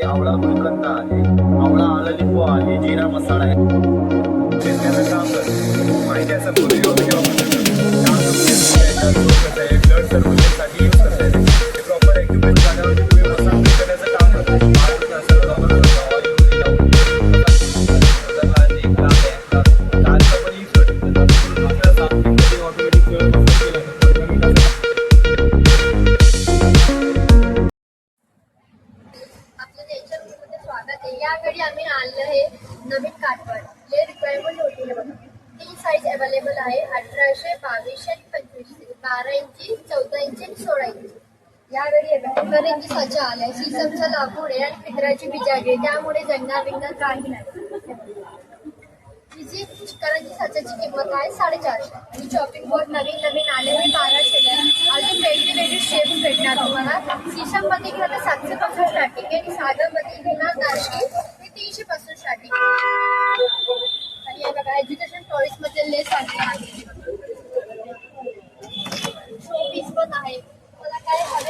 आवळा गुलकंद आहे, आवळा आलं लिंबू आहे, जिरा मसाला आहे. शेतकऱ्याचं काम करतो माहिती असं बोलली होतं किंवा ब्लड सर्क्युलेशनसाठी यूज करता येते. ते प्रॉपर इक्विपमेंट झाल्यावरती तुम्ही मसाला करण्याचं काम करतो. यावेळी आम्ही आणलं हे नवीन काठवड. हे रिक्वायरमेंट होती हे बघा. ती साईज अवेलेबल आहे 1800, 2200 आणि 2500, 12 इंची, 14 इंची आणि 16 इंची. यावेळी करंजी सज्ज आलाय. सिसमचा लाकूड आहे आणि पितळाची बिजागी, त्यामुळे जंगणार विंगणार काही नाही. तिची करंजी सज्जाची किंमत आहे 450 आणि चॉपिंग बोर्ड नवीन आले हे 1200 आहे. अजून वेगवेगळे शेप भेटणार तुम्हाला. सिसममध्ये घेतलं तर 700 पासून स्टार्टिंग आहे आणि सागरमध्ये घेणार 900 ते 300 पासून स्टार्टिंग आहे. आणि हे बघा एज्युकेशन टॉईस मध्ये लेस आहे, शो पीस पण आहे. मला काय हवं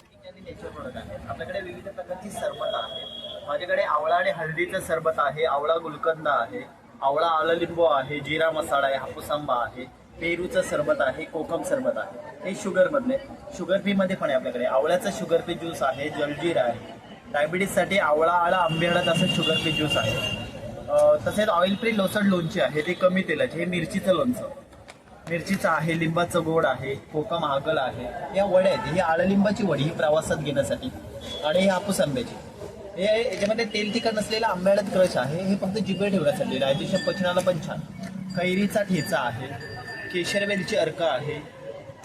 आपल्याकडे विविध प्रकारची सरबत आहे. माझ्याकडे आवळा आणि हळदीचं सरबत आहे, आवळा गुलकंद आहे, आवळा आलं लिंबू आहे, जिरा मसाला आहे, हापूस आंबा आहे, पेरूचं सरबत आहे, कोकम सरबत आहे. हे शुगर मधले. शुगर फ्री मध्ये पण आहे आपल्याकडे. आवळ्याचं शुगर फ्री ज्यूस आहे, जलजीरा आहे. डायबिटीजसाठी आवळा आळा आंबे हळद असं शुगर फ्री ज्यूस आहे. तसेच ऑइल फ्री लोसड लोणचे आहे, ते कमी तेलाचे. हे मिरचीचं लोणचं, मिरचीचं आहे, लिंबाचं गोड आहे, कोकम आगल आहे. या वड्या आहेत, ही आळलिंबाची वडी ही प्रवासात घेण्यासाठी. आणि हे हापूस आंब्याची. हे याच्यामध्ये तेल तिखट नसलेला आंब्याळत क्रश आहे, हे फक्त जिभे ठेवण्यासाठी. डायजेशन पचनाला पण छान. कैरीचा ठेचा आहे, केशरवेलची अर्क आहे.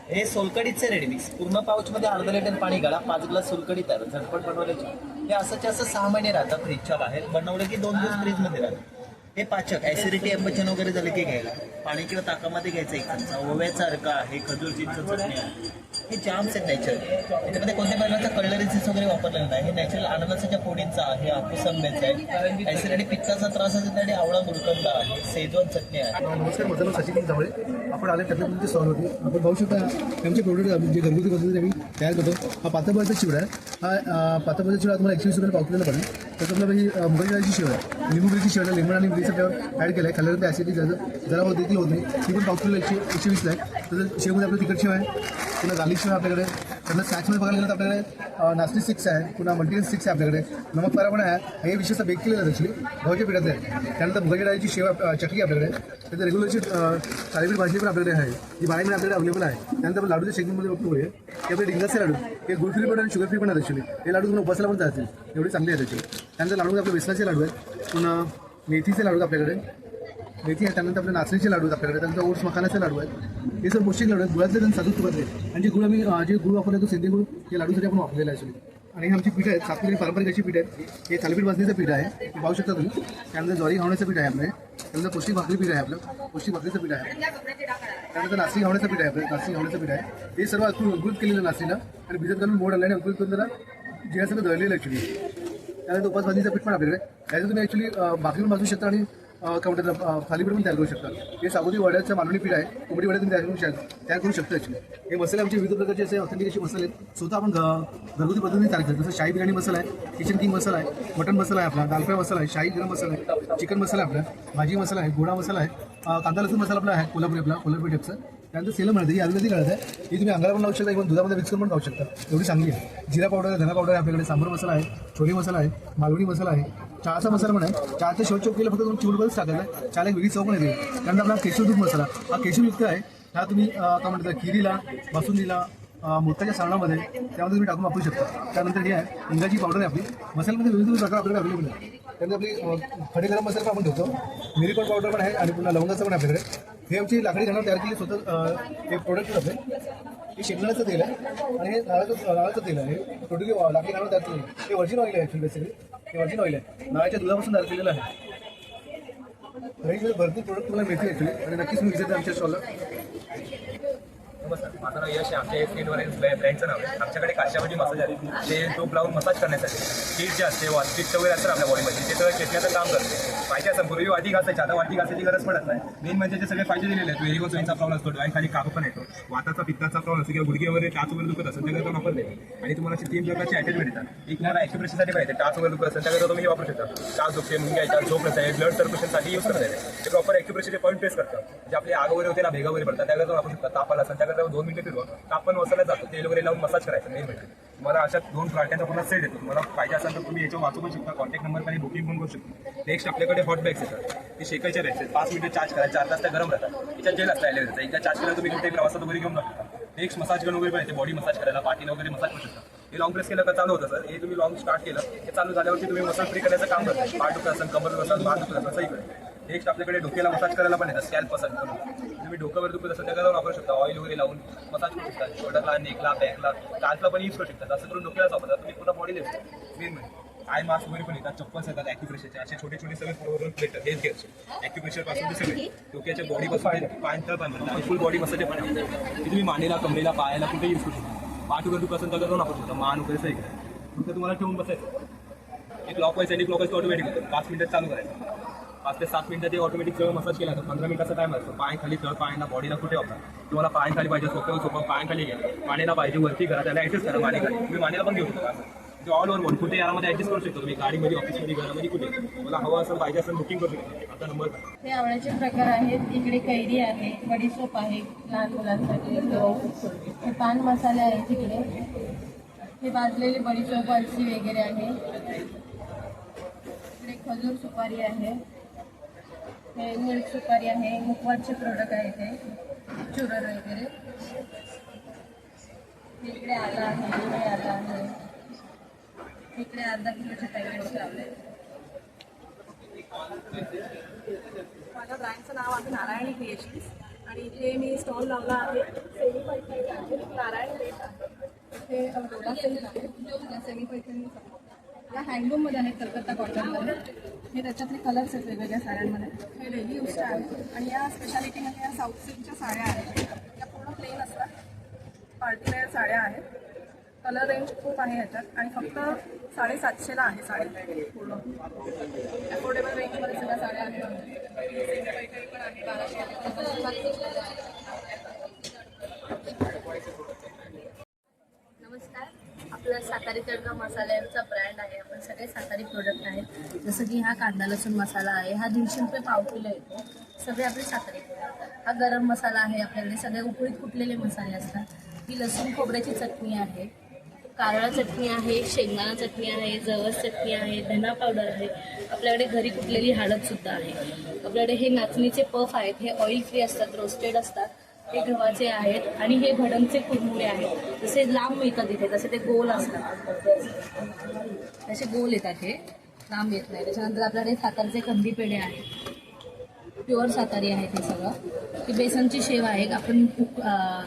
हे सोलकडीचे रेडीमिक्स. पूर्ण पाऊचमध्ये अर्धा लिटर पाणी घाला, 5 ग्लास सोलकडी तयार. झटपट बनवल्याची. हे असंच्या असं 6 महिने राहतात फ्रीजच्या बाहेर. बनवलं की 2 दिवस फ्रीजमध्ये राहतात. हे पाचक ऍसिडिटी अपचन वगैरे झालं की घ्यायला. पाणी किंवा ताकामध्ये घ्यायचं 1 चमचा. ओव्याचा अर्क आहे, खजूर चिंच चटणी आहे. हे जाम्स आहेत नॅचरल. याच्यामध्ये कोणत्या प्रकारचा कलरीसेस वगैरे वापरलेला नाही. हे नॅचरल अननसाच्या फोडींचा आहे, हापूस आंब्याचा आहे. ऍसिडिटी पित्ताचा त्रास असेल त्यासाठी आवळा गुलकंद आहे, सेजवान चटणी आहे. नमस्कार, माझं नाव सचिन जावळे. आपण आले त्यातल्या तुमची सहल होती. आपण पाहू शकता त्यांचे प्रोडक्ट जे घरगुती पद्धतीने आम्ही तयार करतो. हा पातळबाचा चिवडा आहे. हा पातळबाचा चिवडा तुम्हाला 120 रुपये पाव किलोला पडेल. त्याच्यामध्ये ही मुगाची शिवड आहे, लिंबूची शिवड आहे. लिंबू आणि मिरचीचा फ्लेवर ॲड केला आहे. खाल्ल्यानंतर ॲसिडिटी जरा होत देखील होत नाही. ती पण पाव किलो 120 आहे. तसं शेवमध्ये आपलं तिखट शेव आहे, पुन्हा गार्लिक शेव आपल्याकडे. त्यांना स्नॅक्समध्ये बघायला गेलं तर आपल्याकडे नाचणी स्टिक्स आहे, पुन्हा मल्टीग्रेन स्टिक्स आहे आपल्याकडे. नमक पारा पण आहे. हे विशेषतः बेक केलेलं आहे ॲक्च्युली गव्हाच्या पिठाचे आहे. त्यानंतर मुगाची डाळीची शेव चटणी आपल्याकडे. त्यानंतर रेग्युलरची थालीपीठ भाजी पण आपल्याकडे आहे, जी बाहेर आपल्याकडे अवेलेबल आहे. त्यानंतर आपण लाडूच्या शेकिंगमध्ये बघतो हे आपले डिंगाचे लाडू. हे गुळ फ्री पण आणि शुगर फ्री पण आहेत ॲक्च्युली. हे लाडू तुम्हाला उपवासाला पण जातील, एवढी चांगली आहेत ॲक्च्युली. त्यानंतर लाडूमध्ये आपले बेसनाचे लाडू आहेत, पुन्हा मेथीचे लाडू आपल्याकडे. मेथी आहे. त्यानंतर आपले नाचणीचे लाडू आहेत आपल्याकडे. त्यानंतर ओट्स मखानाचे लाडू आहेत. हे सर पौष्टिक लाडू आहेत, गुळातले आणि साधू तुपातले. आणि जे गुळ आम्ही जे गुळ वापरतो सेंद्रिय गुळ, हे लाडूसाठी आपण वापरलेलं आहे ॲक्च्युली. आणि हे आमची पीठ आहेत, सातपुरी पारंपरिक अशी पीठ आहेत. हे थालीपीठ भाजणीचं पीठ आहे, हे पाहू शकता तुम्ही. त्यानंतर ज्वारी घावण्याचं पीठ आहे आपलं. त्यानंतर पौष्टिक भाकरी पीठ आहे आपलं, पौष्टिक भाकरीचं पीठ आहे. त्यानंतर नाचणी घावण्याचं पीठ आहे आपलं, नाचणी घावण्याचं पीठ आहे. हे सर्व अंकुरित केलेलं नाचणीला आणि भिजत घालून मोड आणलं आणि अंकुरित करून त्याला जिऱ्यासंग दळलेलं ॲक्च्युली. त्यानंतर उपास भाजीचं पीठ पण आपल्याकडे. त्याचं तुम्ही ॲक्च्युली भाकरी पण भाजू शकता आणि काउंटर थालीपीठ पण तयार करू शकता. हे साबुती वड्याचं मालवणी पीठ आहे, कोंबडी वड्या तुम्ही तयार करू शकता ॲक्च्युली. हे मसाले आमचे विविध प्रकारचे असे ऑथेंटिक असे मसाले आहेत, स्वतः आपण घरगुती पद्धतीने तयार करतो. जसं शाही बिर्याणी मसाला आहे, किचन किंग मसाला आहे, मटन मसाला आहे आपला, दाल फ्राय मसाला आहे, शाही गरम मसाला आहे, चिकन मसाला आहे आपला, भाजी मसाला आहे, गोडा मसाला आहे, कांदा लसूण मसाला आपला आहे कोल्हापुरी, आपला कोल्हापुरी टाईपचा. त्यानंतर सेलम हळद, ही आयुर्वेदिक हळद आहे. ही तुम्ही अंगाला पण लावू शकता, किंवा दुधामध्ये मिक्स करून पण खाऊ शकता, एवढी चांगली आहे. जिरा पावडर आहे, धना पावडर आहे आपल्याकडे, सांबर मसाला आहे, छोले मसाला आहे, मालवणी मसाला आहे, चहाचा मसाला पण आहे. चहाचं शेवट चोक केलं फक्त तुम्ही चिवडबरच टाकायचं आहे, चहाला एक वेगळी चव पण येते. त्यानंतर आपला केशव दूध मसाला, हा केशवयुक्त आहे. हा तुम्ही काय म्हणतात खिरीला, बासुंदीला, मोदकाच्या सारणामध्ये त्यामध्ये तुम्ही टाकून वापरू शकता. त्यानंतर हे आहे हिंगाची पावडर आहे आपली. मसाल्यामध्ये विविध प्रकार आपल्याकडे अवेलेबल आहे. त्यानंतर आपली खडे गरम मसाला पण आपण ठेवतो, मिरी पण पावडर पण आहे आणि पुन्हा लवंगाचं पण आपल्याकडे. हे आमची लाकडी घालून तयार केली स्वतः हे प्रोडक्ट आपले. हे शेंगदाण्याचं तेल आहे आणि हे नारळाचं तेल आहे. हे टोटली लाकडी घालून तयार केलेलं आहे. हे व्हर्जिन ऑइल आहे ॲक्च्युली, बेसिकली हे व्हर्जिन ऑइल आहे, नारळाच्या दुधापासून तयार केलेलं आहे. भरपूर प्रोडक्ट तुम्हाला मिळतील ॲक्च्युली, आणि नक्कीच मी विचारते आमच्या स्टॉलला. नमस्कार, माझं नाव यश आहे. आमच्या स्टेटवर ब्रँडचं नाव आहे. आमच्याकडे काशावजी मसाज आहे, ते टोप लावून मसाज करण्यासाठी हीट जे असते वास्टिक वगैरे असतं आपल्या बॉडीमध्ये ते सगळं खेचण्याचं काम करते. पाहिजे असं पूर्वी वाटी घासायची, आता वाटी घासायची गरज पडत नाही. मेन म्हणजे ते सगळे फायदे दिलेले आहेत. व्हेरिकोज वेन्सचा प्रॉब्लेम असतो, डोळ्याखाली काप पण येतो, वाताचा पित्ताचा प्रॉब्लेम असतो किंवा गुडघे वगैरे टाच वगैरे दुखत असेल त्याकडे वापर देते. आणि तुम्हाला असे 3 प्रकारचे अटॅचमेंट येतात. एक तुम्हाला ॲक्युप्रेशरसाठी पाहिजे, टाच वगैरे दुखत असेल त्याकडे तुम्ही वापरू शकता. टाच दुखते, मुंग्याचा झोप नसते, ब्लड सर्क्युलेशनसाठी यूज करता येते. ते प्रॉपर ॲक्युप्रेशरचे पॉईंट प्रेस करतात, जे आपली आग वगैरे होते ना, भेगा वगैरे पडतात त्याकडे वापरू शकता. तापाला असेल त्याकडे 2 मिनिटं फिरवा, ताप पण वसायला जातो, तेल वगैरे लावून मसाज करायचं. मेन म्हणजे तुम्हाला अशा 2 प्लाट्यांचा पूर्ण सेट येतो. तुम्हाला पाहिजे असेल तर तुम्ही याच्यावर वाचू पण शकता, कॉन्टॅक्ट नंबर खाली बुकिंग पण करू शकता. नेक्स्ट आपल्याकडे हॉट बॅग्स येतात, ते शेकायच्या बॅग्स आहेत. 5 मिनिटं चार्ज करायचे, 4 तास त्या गरम राहतात. त्याच्यात जेल असतं एलिव्हेटरचा, एकदा चार्ज केला तुम्ही कुठेही प्रवासात वगैरे घेऊन जाऊ शकता. नेक्स्ट मसाज गन वगैरे पाहिजे, बॉडी मसाज करायला, पाठीला वगैरे मसाज करू शकता. हे लॉंग प्रेस केलं का चालू होतं सर. हे तुम्ही लॉंग स्टार्ट केलं, हे चालू झाल्यावरती तुम्ही मसाज फ्री करायचं काम करता. पाठ दुखत असेल, कमर दुखत असेल, मान दुखत असेल, सही करेल. नेक्स्ट आपल्याकडे डोक्याला मसाज करायला पण येतात, स्कॅल्प मसाज करून तुम्ही डोक्यावर दुखत असेल त्याला वापरू शकता. ऑइल वगैरे लावून मसाज करू शकता. शोल्डरला, नेकला, बॅकला, कालला पण यूज करू शकता. असं करून डोक्याला वापरता, तुम्ही पूर्ण बॉडी देऊ शकता. मेन म्हणजे आय मास्क वगैरे पण येतात, चप्पल्स येतात ॲक्युप्रेशरचे, असे छोटे छोटे सगळे फ्लोअर प्लेट हेल्थ घ्यायचे. ॲक्युप्रेशर पासून ते सगळे डोक्याच्या बॉडीपासून पायांतर पण आणि फुल बॉडी मसाज पण आहे. तुम्ही मानेला, कमरेला, पायाला कुठे यूज करू शकता. पाठ वगैरे दुखत असेल तर जाऊन वापरू शकता. मान वगैरे सही करा. फक्त तुम्हाला ठेवून बसायचं. एक क्लॉकवाईज आणि क्लॉकवाईज ऑटोमॅटिक होतं. 5 मिनिटात चालू करायचं. 5 ते 7 मिनिटं ते ऑटोमॅटिक सगळं मसाज केला तर 15 मिनिटाचा टाइम असतो. पायांखाली तळ, पायांना, बॉडीला कुठे वापरा. तुम्हाला पायांखाली पाहिजे सोपं पायांखाली घ्या, मानेला पाहिजे वरती करा, त्याला ॲडजस्ट करा मानेखाली. तुम्ही मानेला पण घेऊ शकता. ते ऑल ओव्हर वन कुठे यामध्ये ॲडजस्ट करू शकतो तुम्ही, गाडीमध्ये, ऑफिसमध्ये, घरामध्ये, कुठे मला हवं असेल पाहिजे असेल बुकिंग करू शकतो. आता नंबर हे आवळ्याचे प्रकार आहेत. इकडे कैरी आहे, बडीशोप आहे लहान मुलांसाठी, हे पान मसाले आहेत तिकडे, हे भाजलेले बडीशोप, अलसी वगैरे आहे. इकडे खजूर सुपारी आहे, हे मिल्क सुपारी आहे, मुखवासचे प्रोडक्ट आहे ते चुरर वगैरे. इकडे आलं आहे, हे आलं आहे. इकडे अर्धा किलोचे पॅकेट लावले. माझ्या ब्रँडचं नाव आहे नारायणी क्रिएशन्स आणि इथे मी स्टॉल लावला आहे. सेमी पैठणी आहे, नारायण पेठ आहे, इथे डोला सिल्क आहे, या सेमी पैठणी या हँडलूममध्ये आहेत, कलकत्ता कॉटनमध्ये. हे त्याच्यातले कलर्स आहेत वेगवेगळ्या साड्यांमध्ये. हे डेली यूजच्या आहेत आणि या स्पेशालिटीमध्ये या साऊथ सिल्कच्या साड्या आहेत. या पूर्ण प्लेन असतात, पार्टीवेअर साड्या आहेत. कलर रेंज खूप आहे ह्याच्यात आणि फक्त 750ला आहे साडी. पूर्ण अफोर्डेबल रेंजमध्ये सगळ्या साड्या आहेत. पण आहे 1200. नमस्कार, आपला सातारी तडका मसाल्यांचा ब्रँड आहे. आपण सगळे सातारी प्रोडक्ट आहेत. जसं की हा कांदा लसूण मसाला आहे, हा 150 रुपये पाव किलो येतो. सगळे आपले सातारी प्रोडक्ट. हा गरम मसाला आहे, आपल्याकडे सगळे उकळीत कुटलेले मसाले असतात. ही लसूण खोबऱ्याची चटणी आहे, कारळा चटणी आहे, शेंगदाणा चटणी आहे, जवस चटणी आहे, धना पावडर आहे. आपल्याकडे घरी कुटलेली हळदसुद्धा आहे. आपल्याकडे हे नाचणीचे पफ आहेत, हे ऑइल फ्री असतात, रोस्टेड असतात. हे गव्हाचे आहेत आणि हे भडंगचे कुरमुरे आहेत. जसे लांब मिळतात इथे तसे ते गोल असतात, तसे गोल येतात, हे लांब येत नाही. त्याच्यानंतर आपल्याकडे सातारचे कंदी पेढे आहेत, प्युअर सातारी आहे ते सगळं. ती बेसनची शेव आहे, आपण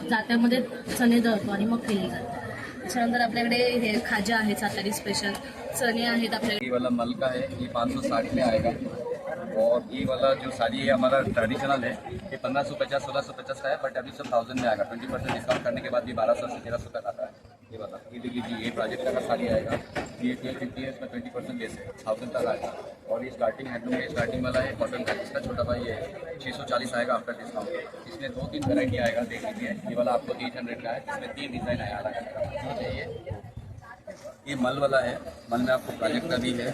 जात्यामध्ये चणे दळतो आणि मग केली जाते. त्याच्यानंतर आपल्याकडे हे खाजा आहेत सातारी स्पेशल, चणे आहेत आपल्याकडे. ये वाला मल का है, ये 560 में आएगा. और ये वाला जो साड़ी है हमारा ट्रेडिशनल है, ये 1550 1650 का है, बट अभी सब 1000 में आएगा. 20% डिस्काउंट करने के बाद भी 1200 से 1300 तक आता है. ये वाला ये देख लीजिए, ये प्रोजेक्ट का साड़ी आएगा, ये 1250 है, इसमें 20% लेस है, 1000 तक आएगा. और ये स्टार्टिंग हैंडलूम है, स्टार्टिंग वाला है कॉटन का, इसका छोटा भाई है 640 आएगा आफ्टर डिस्काउंट. इसमें 2-3 वैरायटी आएगा, देख लीजिए. ये वाला आपको 800 का है, इसमें 3 डिज़ाइन आया अलग अलग जो चाहिए. ये मल वाला है, मल में आपको प्रोजेक्ट का भी है.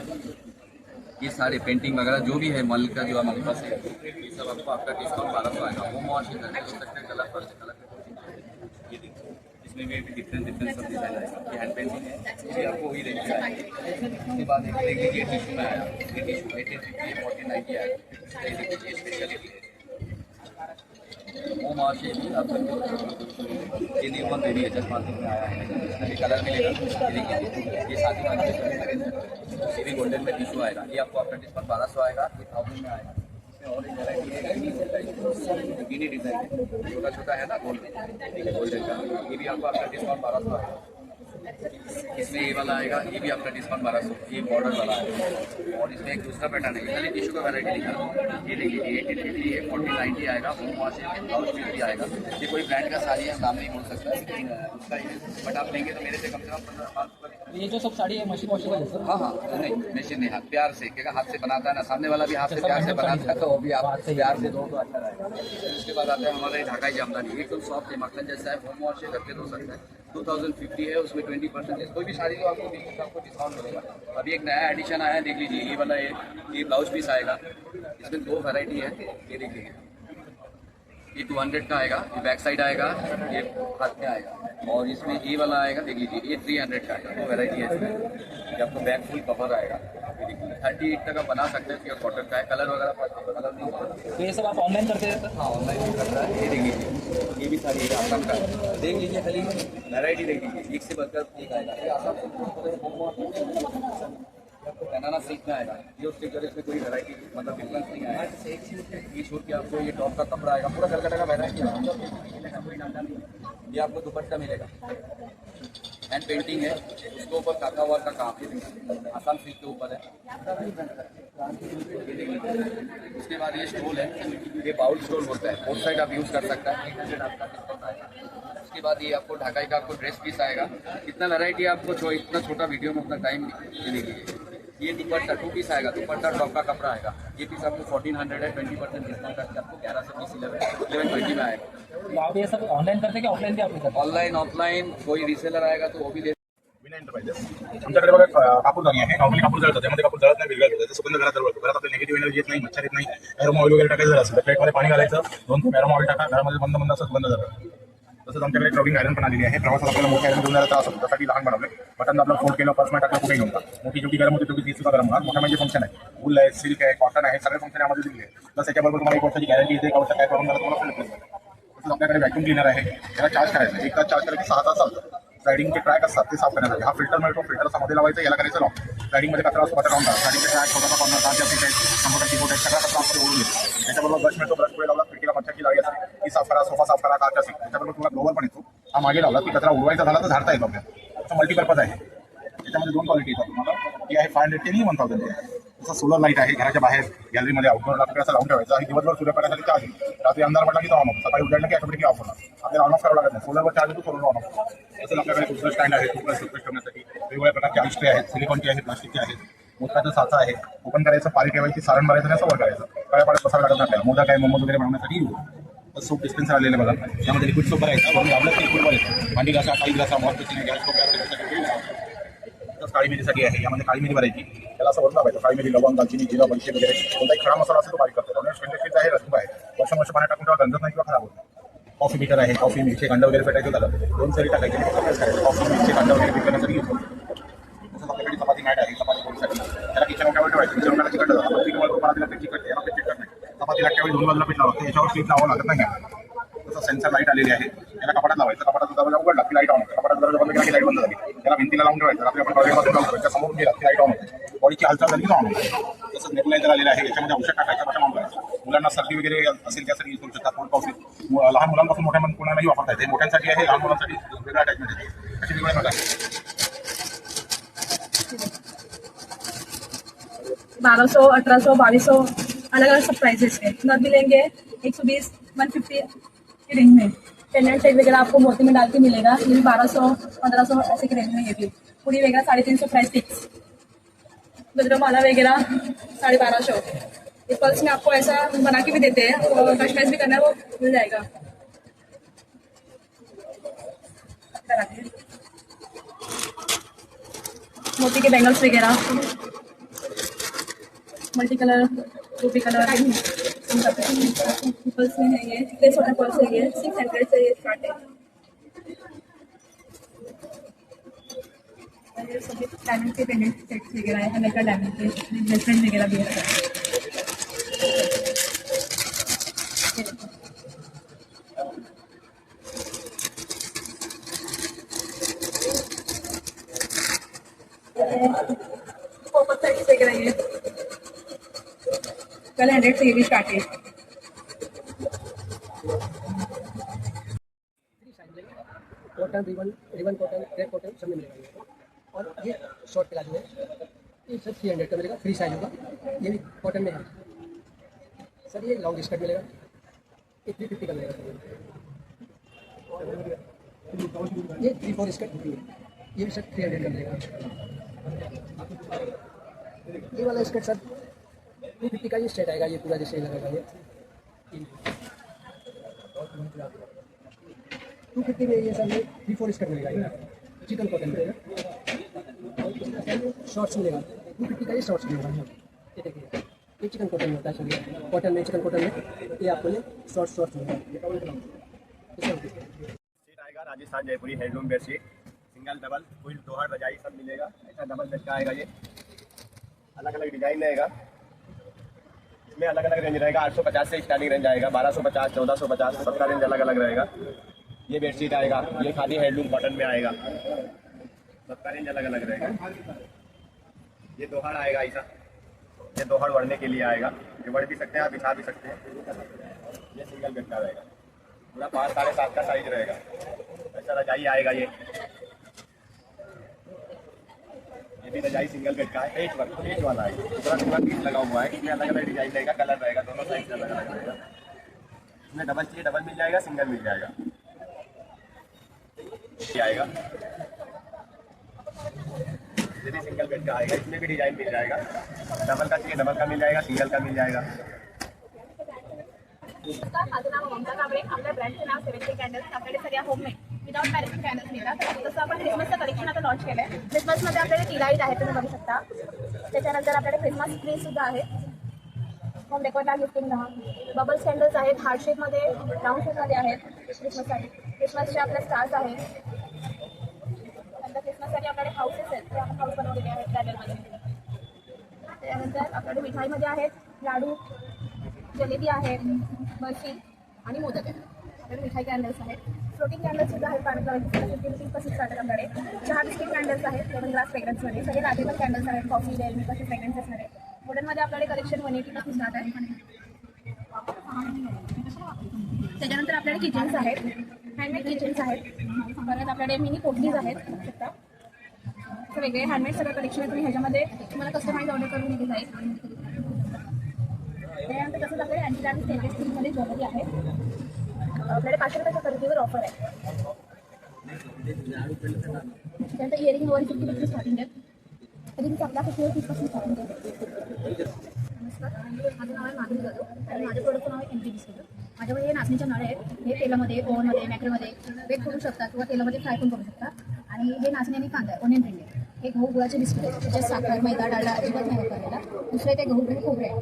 ये सारे पेंटिंग वगैरह जो भी है मल का जो हमारे पास है, ये सब आपको आफ्टर डिस्काउंट 1200 आएगा. होम वॉश कलर पर कलर ये देखिए, इसमें भी डिफरेंट सब डिजाइन आएगा. ये हैंड पेंटिंग है, ये आपको वही रेंज का है. उसके बाद एक देख लीजिए टिश्यू में आया, ये टिश्यू 1850 49 आया. ये देखिए ये स्पेशलिटी है. होम वॉश ये भी आपको ये न्यू वन बेबी है, जस्ट मार्केट में आया है. इसमें भी कलर मिलेगा. ये देखिए ये शादी वाली ये भी गोल्डन में टिश्यू आएगा. ये आपको आफ्टर डिस्काउंट 1200 आएगा. ये 1000 में आएगा. इसमें और एक वैरायटी है, गिनी डिजाइन है, छोटा छोटा है ना गोल्ड गोल्डन का. ये भी आपको आफ्टर डिस्काउंट 1200 आएगा. इसमें ये वाला आएगा, ये भी आपका डिस्काउंट 1200, ये बॉर्डर वाला है। और इसमें एक दूसरा पैटर्न है, खाली टिश्यू का वैरायटी लिखा, ये देखिए 850 है, 4090 आएगा, होम वॉश है, ब्लाउज पीस भी आएगा। ये कोई ब्रांड का साड़ी है, नाम नहीं बोल सकता है उसका ही है, बट आप लेंगे तो मेरे से कम से कम 15-5 ये जो सब साड़ी है मशीन वॉशेबल है सर? हाँ हाँ, नहीं मशीन नहीं, हाथ प्यार से, क्योंकि हाथ से बनाता है ना, सामने वाला भी हाथ से प्यार से बनाता है, तो वो भी आप प्यार से दो तो अच्छा रहेगा। फिर उसके बाद आता है हमारे ढाकाई जामदानी, एकदम सॉफ्ट है, मक्खन जैसा है, होम वॉश करके धो सकता है। 2050 है, उसमें 20% कोई भी साड़ी जो आपको देंगे तो आपको डिस्काउंट मिलेगा। अभी एक नया एडिशन आया है, देख लीजिए, ये वाला ये ब्लाउज पीस आएगा, इसमें 2 वैरायटी है, ये देख लीजिए, ये 200 का आएगा, ये बैक साइड आएगा, ये हाथ में आएगा, और इसमें ये वाला आएगा, देख लीजिए, ये 300 का आएगा, 2 वैरायटी है इसमें। ये आपको बैक फुल कवर आएगा, ये देखिए 38 तक आप बना सकते हैं, कॉटन का है, कलर वगैरह कलर नहीं होगा। तो ये सब आप ऑनलाइन करते हैं सर? हाँ, ऑनलाइन भी करता है। ये देख लीजिए, ये भी सारी है आसाम का है। देख लीजिए, खाली वैरायटी देख लीजिए, एक से बढ़कर एक आएगा। ये आसाम से आपको बनाना सिल्क में आएगा, ये उसके जरिए इसमें कोई वैरायटी मतलब डिफरेंस नहीं आएगा। ये छोड़ के आपको ये टॉप का कपड़ा आएगा, पूरा कलकत्ता का वैरायटी है। ये आपको दुपट्टा मिलेगा, हैंड पेंटिंग है, उसके ऊपर काका वर्क का काम है, आसाम सिल्क के ऊपर है। ये देख लीजिए, उसके बाद ये स्टोल है, ये बाउल स्टोल होता है, बोथ साइड आप यूज़ कर सकता है। 800 आपका डिस्काउंट आएगा। उसके बाद ये आपको ढाकाई का आपको ड्रेस पीस आएगा, इतना वैरायटी आपको इतना छोटा वीडियो में उतना टाइम ये देखिए। ये दुपट्टा 2 पीस आएगा, दुपट्टा टॉप का कपड़ा आएगा, ये पीस आपको 1400 है, 20% डिस्काउंट करके आपको 11 से 20 1120 में आएगा। तो आप ये सब ऑनलाइन करते हैं कि ऑफलाइन भी आप करते हैं? ऑनलाइन ऑफलाइन कोई रिसेलर आएगा तो वो भी दे। विनय एंटरप्राइजेस आमच्याकडे बघा कापूरदानी आहे, नॉर्मली कापूर जळतं, त्यामध्ये कापूर जळत नाही, वेगळं जळतं, सुगंध घरात जळतो, घरात आपल्या निगेटिव्ह एनर्जी येत नाही, मच्छर येत नाही, एरोमा ऑइल वगैरे टाकायचं असेल तर प्लेटमध्ये पाणी घालायचं, 2 थेंब एरोमा ऑइल टाका, घरामध्ये बंद बंद असं सुगंध जातं। तसंच आमच्याकडे ट्रॉलिंग आयरन पण आलेली आहे, प्रवासात आपल्याला मोठी आयरन घेऊन जायचा असेल त्यासाठी लहान बनवले, बटन आपलं फोल्ड केलं, पर्समध्ये टाकलं, कुठे घेऊन जा, मोठी जेवढी गरम होती तेवढी ती सुद्धा गरम होणार। मोठ्या म्हणजे फंक्शन आहे, वूल आहे, सिल्क आहे, कॉटन आहे, सगळे फंक्शन यामध्ये दिले आहे। प्लस याच्याबरोबर तुम्हाला 1 वर्षाची गॅरंटी येते, 1 वर्षात काय प्रॉब्लेम झाला तुम्हाला फ्री भेटतं। तसंच आपल्याकडे व्हॅक्यूम क्लिनर आहे, त्याला चार्ज करायचं, 1 तास चार्ज केलं की 6 तास चालतं। स्लायडिंगचे ट्रॅक असतात ते साफ करण्यासाठी, हा फिल्टर मिळतो, फिल्टर असा मध्ये लावायचं, याला करायचं लॉक, स्लायडिंगमध्ये कचरा असतो बटन लावून टाका, स्लायडिंगचे ट्रॅक, छोटा कॉर्नर, तारच्या पीठ आहेत, कम्प्युटर कीबोर्ड आहे, सगळा कचरा आपल्याला ओढून येतो। त्याच्याबरोबर ब्रश मिळतो, ब्रश पुढे लावला, खिडकीला मच्छरची जाळी असते ती साफ करा, सोफा साफ करा, कारच्या सीट, त्याच्याबरोबर तुम्हाला ग्लोवर पण येतो, हा मागे लावला की कचरा उडवायचा झाला तर झाडता येतो आपल्याला, त्याचा मल्टीपर्पज आहे। त्याच्यामध्ये 2 क्वालिटी येतात तुम्हाला, ती आहे 500 आणि 1000 आहे। तसं सोलर लाईट आहे, घराच्या बाहेर गॅलरीमध्ये आउटडोअरला असं लावून ठेवायचं, आणि दिवसभर सूर्यप्रकाशासाठी चार्ज येईल, रात्री अंधार पडला की तो ऑन होतो, सकाळी उजाडलं की ऑटोमॅटिकली ऑफ होणार, आपल्याला ऑन ऑफ करावं लागत नाही, सोलरवर चार्ज येतो, सोलरवर ऑन ऑफ। तसंच आपल्याकडे टूथब्रश स्टँड आहे, टूथब्रश ठेवण्यासाठी वेगवेगळ्या प्रकारचे आईस्ट्रे आहेत, सिलिकॉनचे आहेत, प्लास्टिकचे आहेत, मोदकाचा साचा आहे, ओपन करायचं, पाणी ठेवायची, सारण भरायचं आणि असं वर करायचं, कळ्या पाड्यात बसावं लागत नाही आपल्याला। मोदक आहे, मोमोज वगैरे बनवण्यासाठी यूज। सोप डिस्पेन्सर आलेलं बघा, त्यामध्ये लिक्विड सोप भरायचं, वरून लावलं की लिक्विड येतं, भांडी घासा, काही घासा, वॉश बेसिन, गॅस स्टोव्ह, काळी मिरीसाठी आहे, यामध्ये काळी मिरी भरायची, त्याला असं वरून लावायचं, काळी मिरी, लवंग, दालचिनी, जिरा, बडीशे वगैरे कोणताही खडा मसाला असेल तो बारीक करतो, आणि स्टेनलेस आहे, रसुबा आहे, वर्ष पाण्यात टाकून ठेवा, गंजत नाही किंवा खराब होत। कॉफी मीटर आहे, कॉफी मिरची कांदा वगैरे फेटायचं झालं 2 सरी टाकायचे, कॉफी मिरची कांदा वगैरे पिकवण्यासाठी यूज होतो। तसंच आपल्याकडे चपाती मॅट आहे, चपाती पोळीसाठी, त्याला किचन ओट्यावर ठेवायचं, किचन ओट्याला चिकट जातं, पीठ तुम्हाला ते चिकट याला ते चिकट नाही, चपाती लाटल्यावेळी 2 बाजूला पीठ लावतं, याच्यावर स्लीप लावावं लागत नाही। तसं सेन्सर लाईट आलेली आहे, त्याला कपाटात लावायचं, कपाटात दरवाजा उघडला की लाईट ऑन होते, कपाटात दरवाजा बंद केला की लाईट बंद झाली, त्याला भिंतीला लावून ठेवायचं, रात्री आपण टॉयलेटमध्ये लावतो, त्याच्या समोरून गेला की लाईट ऑन होते, बॉडीची हालचाल झाली की ऑन होते। तसंच नेबुलायझर आलेलं आहे, याच्यामध्ये औषध टाकायचं, बटन ऑन करायचं, मुलांना सर्दी वगैरे असेल त्यासाठी यूज करू शकता, कोल्ड कॉफी लहान मुलांपासून मोठ्या कोणालाही वापरता येते, मोठ्यांसाठी आहे, लहान मुलांसाठी वेगळं अटॅचमेंट आहे, अशी वेगवेगळ्या प्रकार 1200, 1800, 2200 अलग अलग सब प्राइसेस है। नग भी लेंगे 120, 150 की रेंज में। पेंडेंट सेट वगैरह आपको मोती में डाल के मिलेगा, ये भी 1200, 1500 ऐसे की रेंज में। ये भी पूरी वगैरह 350 प्राइस फिक्स। गजरामाला वगैरह 1250। ये पल्स में आपको ऐसा बना के भी देते हैं, और कस्टमाइज भी करना है वो मिल जाएगा। मोती के बैंगल्स वगैरह multi colour, Ruby colour, pulse में है ये, प्लेस वाला पल्स है ये, 600 से ये स्टार्ट है। ये सभी डायमंड के पेंडेंट सेट्स वगैरह है, हमें का डायमंड के ब्रेसलेट वगैरह भी है। फोकस साइज वगैरह ये कल 100 से ये भी स्टार्ट है। और cotton ribbon cotton crepe cotton सब में मिलेगा ये। और ये शॉर्ट प्लाजो है, ये सब 300 का मिलेगा, फ्री साइज होगा, ये भी कॉटन में है सर। ये लॉन्ग स्कर्ट मिलेगा, ये 350 का मिलेगा। ये 3-4 स्कर्ट, ये भी सर 300 का मिलेगा। ये वाला स्कर्ट सर 250 का, ये स्ट्रेट आएगा, ये पूरा जैसे लगेगा ये 250 में। ये सर ये 3-4 स्कर्ट मिलेगा, ये चिकन कॉटन मिलेगा। शॉर्ट्स मिलेगा 250 का, ये शॉर्ट्स मिलेगा। ये देखिए ये चिकन कॉटन में होता है सर, कॉटन में चिकन कॉटन में ये आपको ये शॉर्ट्स मिलेगा। सीट आएगा Rajasthan Jaipuri handloom bedsheet, single double full दोहर रजाई सब मिलेगा। ऐसा डबल बेड का आएगा, ये अलग अलग डिजाइन रहेगा, इसमें अलग अलग रेंज रहेगा। 850 से स्टार्टिंग रेंज आएगा, 1250, 1450, सबका रेंज अलग अलग रहेगा। ये बेडशीट आएगा, ये खादी हैंडलूम कॉटन में आएगा, सबका रेंज अलग अलग रहेगा। ये दोहर आएगा, ऐसा ये दोहर बढ़ने के लिए आएगा, ये बढ़ भी सकते हैं, आप बिछा भी सकते हैं। ये सिंगल बेड का रहेगा, पूरा 5-7.5 का साइज रहेगा। ऐसा रजाई आएगा, ये भी रजाई सिंगल बेड का है, पेच वाला है, पूरा पीस लगा हुआ है। इसमें अलग अलग डिजाइन रहेगा, कलर रहेगा, दोनों साइज से अलग अलग रहेगा। इसमें डबल चाहिए डबल मिल जाएगा, सिंगल मिल जाएगा। ये आएगा, ये भी सिंगल बेड का आएगा, इसमें भी डिजाइन मिल जाएगा। डबल का चाहिए डबल का मिल जाएगा, सिंगल का मिल जाएगा। माझं नाव ममता कांबळे, आपल्या ब्रँडचं नाव 70 कॅन्डल्स। आपल्याकडे सगळ्या होममेड विदाउट मॅरेज कॅन्डल्स मिळतात। तसं आपण क्रिसमसचं कलेक्शन आता लॉन्च केलं आहे। क्रिसमसमध्ये आपल्याकडे टी लाईट आहे, तुम्ही बघू शकता। त्याच्यानंतर आपल्याकडे क्रिसमस ट्री सुद्धा आहे, होम डेकोरला गिफ्टिंगला। बबल्स कॅन्डल्स आहेत, हार्ट शेपमध्ये, राऊंड शेपमध्ये आहेत क्रिसमससाठी। क्रिसमसचे आपल्या स्टार्स आहेत। नंतर क्रिसमससाठी आपल्याकडे हाऊसेस आहेत, ते आपण हाऊस बनवलेले आहेत कॅन्डलमध्ये। त्यानंतर आपल्याकडे मिठाईमध्ये आहेत लाडू, जलेबी आहे, बर्फी आणि मोदक आहे। आपल्याकडे मिठाई कॅन्डल्स आहेत, फ्लोटिंग कॅन्डल्स सुद्धा आहेत, पाणी रुपीजपासून स्टार्ट आहे आपल्याकडे। चहा बिस्किट कॅन्डल्स आहेत, लेमन ग्लास फ्रेग्रन्समध्ये। सगळे लाटेबल कॅन्डल्स आहेत, कॉफी डेल कसे फ्रेग्रन्सेसमध्ये। वुडनमध्ये आपल्याकडे कलेक्शन 180 पासून स्टार्ट आहे। त्याच्यानंतर आपल्याकडे किचन्स आहेत, हँडमेड किचन्स आहेत। परत आपल्याकडे मिनी पोटलीज आहेत, शकता वेगळे हँडमेड सगळं कलेक्शन आहे। तुम्ही ह्याच्यामध्ये तुम्हाला कस्टमाइज ऑर्डर करून दिली जाईल। त्यानंतर तसंच आपल्याकडे अँटीडामी स्टेनलेस स्टीलमध्ये ज्वेलरी आहे, आपल्याकडे 500 रुपयाच्या खरेदीवर ऑफर आहे। त्यानंतर इयरिंग 150 पासून स्टार्टिंग आहे, रिंग्स आपला 50 पासून स्टार्टिंग आहे। नमस्कार, माझं नाव आहे माधुरी जाधव आणि माझ्या प्रोडक्टचं नाव आहे MT बिस्किट। माझ्याकडे हे नाचणीचे नळे आहेत, हे तेलामध्ये, ओव्हनमध्ये, मॅक्रमध्ये बेक करू शकता किंवा तेलामध्ये फ्राय पण करू शकता। आणि हे नाचणी आणि कांदा आहे, ओनियन रिंग आहे। हे गहू गुळाचे बिस्किट आहेत, त्याच्यात साखर, मैदा, डालडा अजिबात नाही वापरलेला। दुसरे ते गहू खोबरे आहे।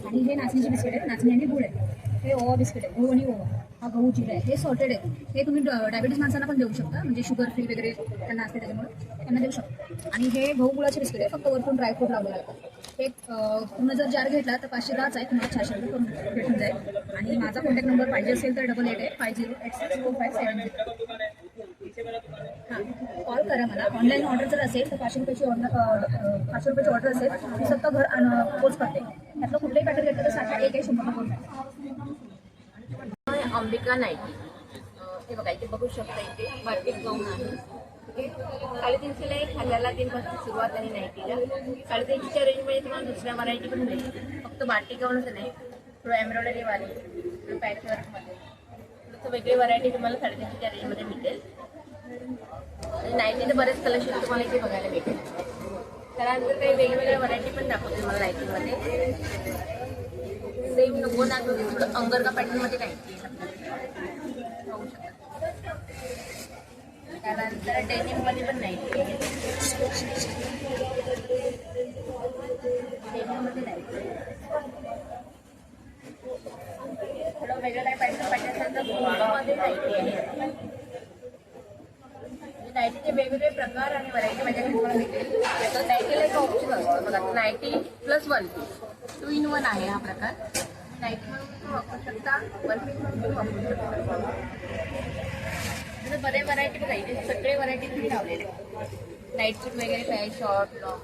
आणि हे नाचणीचे बिस्किट आहेत, नाचणी आणि गुळ आहे। हे ओवा बिस्किट आहे, गहू आणि ओवा। हा गहू जिरा आहे, हे सॉर्टेड आहे। हे तुम्ही डायबिटीज माणसांना पण देऊ शकता, म्हणजे शुगर फ्री वगैरे त्यांना असते त्याच्यामुळे त्यांना देऊ शकता। आणि हे गहू गुळाचे बिस्किट आहे, फक्त वरतून ड्रायफ्रूट लावलेलं आहे। हे तुम्ही जर जार घेतला तर 510 आहे, तुम्हाला 400 रुपये करून भेटून जाईल। आणि माझा कॉन्टॅक्ट नंबर पाहिजे असेल तर 8850864570। हां, कॉल करा मला। ऑनलाईन ऑर्डर जर असेल तर 500 रुपयाची ऑर्डर असेल मी स्वतः घर पोच करते। त्यातलं कुठलंही पॅटर्न घेतलं तर 60 एक 100 करून अंबिका नाईटी। हे बघा इथे बघू शकता, इथे बार्टिक गाऊन आहे। 350ला एक, हल्ल्याला 3 पासून सुरुवात आहे नाईटीला। 350च्या रेंजमध्ये तुम्हाला दुसऱ्या व्हरायटी पण मिळेल। फक्त बार्टिक गाऊनच नाही, थोडं एम्ब्रॉयडरीवाले, थोडं पॅचवर्कमध्ये थोडंसं वेगळी व्हरायटी तुम्हाला 350च्या रेंजमध्ये मिळेल। आणि नाईटीचे बरेच कलेक्शन तुम्हाला इथे बघायला भेटेल। त्यानंतर काही वेगवेगळ्या व्हरायटी पण दाखवते तुम्हाला नाईटीमध्ये। सेम नको ना, थोडं अंगरका पॅटर्नमध्ये नाईटी होऊ शकतात। त्यानंतर डेनिममध्ये पण नाईटी आहे, डेनिममध्ये नाईटी थोडं वेगळं काय पाहिजे असेल तर मध्ये नाईटी आहे। नाईटीचे वेगवेगळे प्रकार आणि व्हरायटी माझ्याकडे तुम्हाला भेटेल। तर नाईटीला एक ऑप्शन असतं बघा, नाईटी प्लस 1 पीस 2 in 1 आहे हा प्रकार। नाईटी म्हणून तुम्ही वापरू शकता, 1 पीस म्हणून तुम्ही वापरू शकता। बरे व्हरायटी बघा, इथे सगळे व्हरायटी तुम्ही लावलेले नाईट सूट वगैरे काय, शॉर्ट लॉंग।